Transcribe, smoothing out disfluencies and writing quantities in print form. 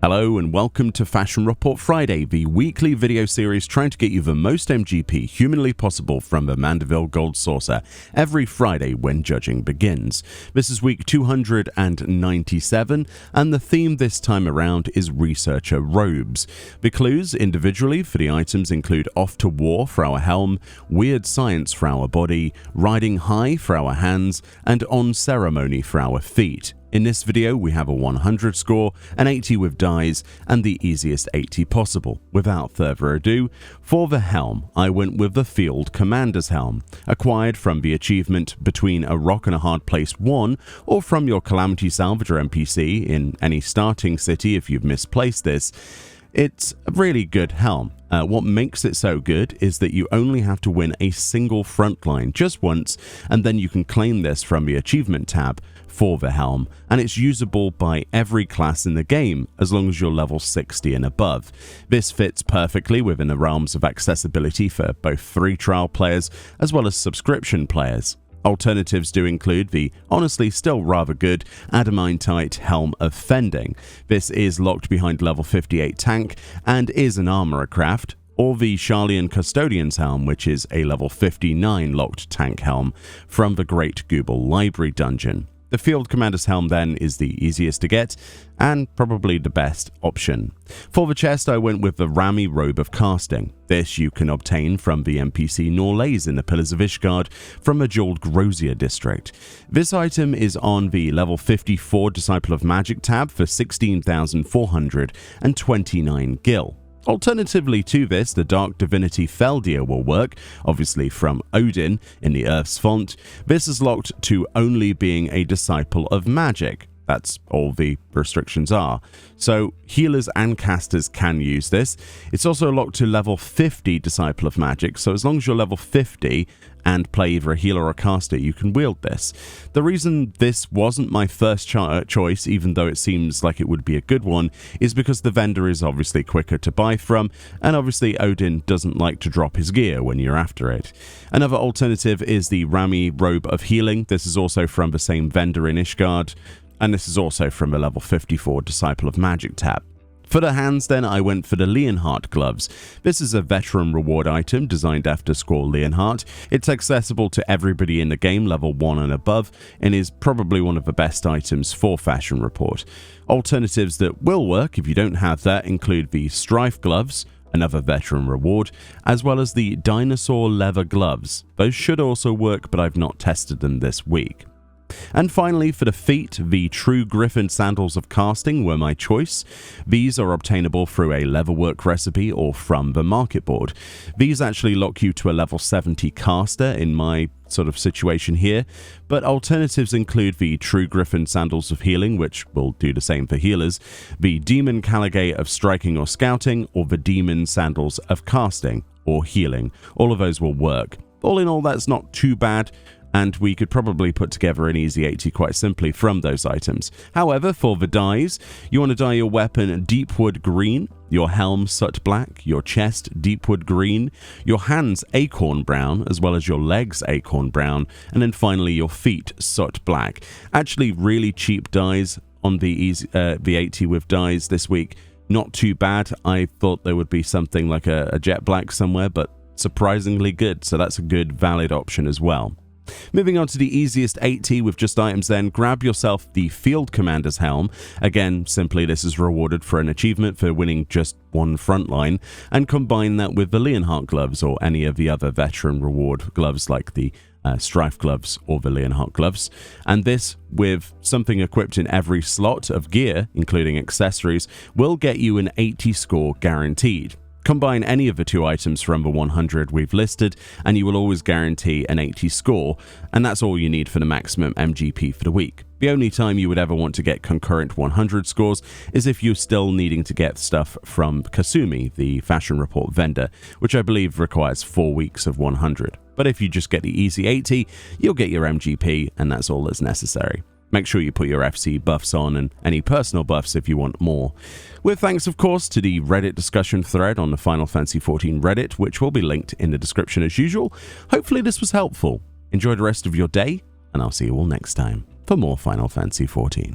Hello and welcome to Fashion Report Friday, the weekly video series trying to get you the most MGP humanly possible from the Mandeville Gold Saucer every Friday when judging begins. This is week 297 and the theme this time around is Researcher Robes. The clues individually for the items include Off to War for our helm, Weird Science for our body, Riding High for our hands, and On Ceremony for our feet. In this video, we have a 100 score, an 80 with dies, and the easiest 80 possible. Without further ado, for the helm, I went with the Field Commander's Helm, acquired from the achievement Between a Rock and a Hard Place 1, or from your Calamity Salvager NPC in any starting city if you've misplaced this. It's a really good helm. What makes it so good is that you only have to win a single frontline just once, and then you can claim this from the achievement tab for the helm, and it's usable by every class in the game as long as you're level 60 and above. This fits perfectly within the realms of accessibility for both free trial players as well as subscription players. Alternatives do include the, honestly still rather good, Adamantite Helm of Fending. This is locked behind level 58 tank and is an armorer craft, or the Sharlayan Custodian's Helm, which is a level 59 locked tank helm from the Great Google Library dungeon. The Field Commander's Helm then is the easiest to get and probably the best option. For the chest, I went with the Rami Robe of Casting. This you can obtain from the NPC Norlays in the Pillars of Ishgard from a jeweled Grosier district. This item is on the level 54 Disciple of Magic tab for 16,429 gil. Alternatively to this, the Dark Divinity Feldir will work, obviously from Odin in the Earth's font. This is locked to only being a Disciple of Magic. That's all the restrictions are. So healers and casters can use this. It's also locked to level 50 Disciple of Magic, so as long as you're level 50 and play either a healer or a caster, you can wield this. The reason this wasn't my first choice, even though it seems like it would be a good one, is because the vendor is obviously quicker to buy from, and obviously Odin doesn't like to drop his gear when you're after it. Another alternative is the Rami Robe of Healing. This is also from the same vendor in Ishgard, and this is also from the level 54 Disciple of Magic tab. For the hands then, I went for the Leonhardt gloves. This is a veteran reward item designed after Squall Leonhardt. It's accessible to everybody in the game level 1 and above, and is probably one of the best items for Fashion Report. Alternatives that will work if you don't have that include the Strife gloves, another veteran reward, as well as the Dinosaur leather gloves. Those should also work, but I've not tested them this week. And finally, for the feet, the True Griffin Sandals of Casting were my choice. These are obtainable through a leatherwork recipe or from the market board. These actually lock you to a level 70 caster in my sort of situation here, but alternatives include the True Griffin Sandals of Healing, which will do the same for healers, the Demon Caligate of Striking or Scouting, or the Demon Sandals of Casting or Healing. All of those will work. All in all, that's not too bad, and we could probably put together an easy 80 quite simply from those items. However, for the dyes, you want to dye your weapon Deepwood Green, your helm Soot Black, your chest Deepwood Green, your hands Acorn Brown, as well as your legs Acorn Brown, and then finally your feet Soot Black. Actually really cheap dyes on the 80 with dyes this week. Not too bad. I thought there would be something like a jet black somewhere, but surprisingly good, so that's a good valid option as well. Moving on to the easiest 80 with just items then, grab yourself the Field Commander's Helm. Again, simply this is rewarded for an achievement for winning just one frontline, and combine that with the Leonhardt gloves or any of the other veteran reward gloves like the Strife gloves or the Leonhardt gloves. And this, with something equipped in every slot of gear, including accessories, will get you an 80 score guaranteed. Combine any of the two items from the 100 we've listed, and you will always guarantee an 80 score, and that's all you need for the maximum MGP for the week. The only time you would ever want to get concurrent 100 scores is if you're still needing to get stuff from Kasumi, the Fashion Report vendor, which I believe requires 4 weeks of 100. But if you just get the easy 80, you'll get your MGP, and that's all that's necessary. Make sure you put your FC buffs on and any personal buffs if you want more. With thanks, of course, to the Reddit discussion thread on the Final Fantasy XIV Reddit, which will be linked in the description as usual. Hopefully this was helpful. Enjoy the rest of your day, and I'll see you all next time for more Final Fantasy XIV.